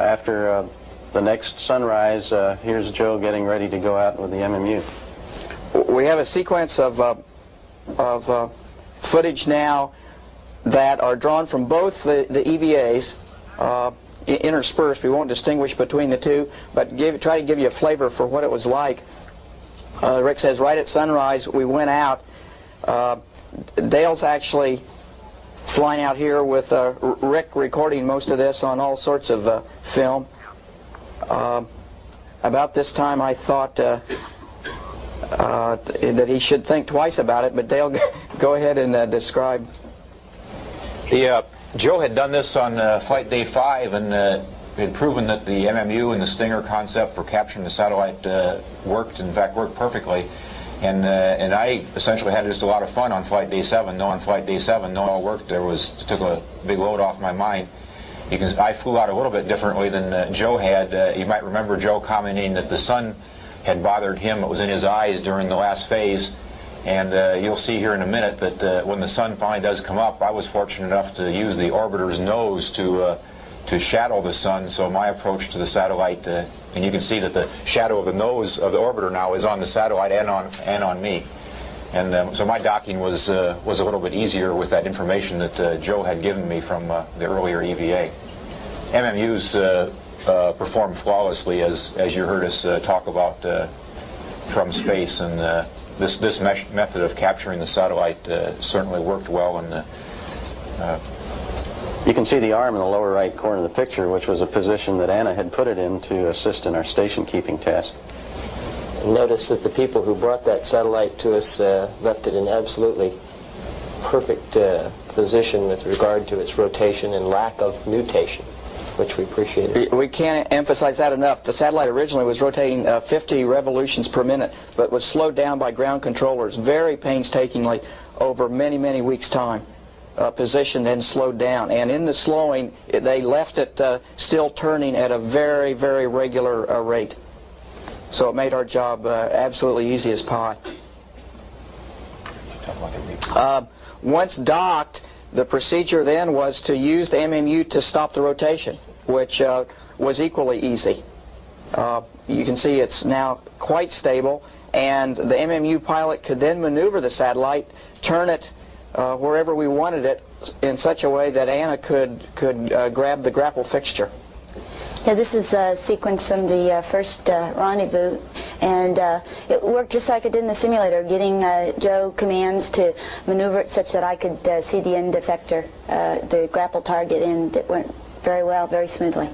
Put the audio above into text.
after the next sunrise, here's Joe getting ready to go out with the MMU. We have a sequence of footage now that are drawn from both the EVAs, interspersed. We won't distinguish between the two, but try to give you a flavor for what it was like. Rick says right at sunrise we went out. Dale's actually flying out here with Rick recording most of this on all sorts of film. About this time I thought that he should think twice about it, but Dale, go ahead and describe. Joe had done this on flight day 5 and had proven that the MMU and the Stinger concept for capturing the satellite worked, in fact worked perfectly. And I essentially had just a lot of fun on flight day 7. No, on flight day 7, no, it all worked. It took a big load off my mind. I flew out a little bit differently than Joe had. You might remember Joe commenting that the sun had bothered him. It was in his eyes during the last phase. And you'll see here in a minute that when the sun finally does come up, I was fortunate enough to use the orbiter's nose to shadow the sun. So my approach to the satellite, and you can see that the shadow of the nose of the orbiter now is on the satellite and on me. And so my docking was a little bit easier with that information that Joe had given me from the earlier EVA. MMUs perform flawlessly, as you heard us talk about from space, and this method of capturing the satellite certainly worked well. And you can see the arm in the lower right corner of the picture, which was a position that Anna had put it in to assist in our station keeping task. Notice that the people who brought that satellite to us left it in absolutely perfect position with regard to its rotation and lack of nutation, which we appreciated. We can't emphasize that enough. The satellite originally was rotating 50 revolutions per minute, but was slowed down by ground controllers very painstakingly over many, many weeks' time. Positioned and slowed down, and in the slowing they left it still turning at a very, very regular rate. So it made our job absolutely easy as pie. Once docked, the procedure then was to use the MMU to stop the rotation, which was equally easy. You can see it's now quite stable, and the MMU pilot could then maneuver the satellite, turn it wherever we wanted it in such a way that Anna could grab the grapple fixture. Yeah, this is a sequence from the first rendezvous, and it worked just like it did in the simulator, getting Joe commands to maneuver it such that I could see the end effector, the grapple target, and it went very well, very smoothly.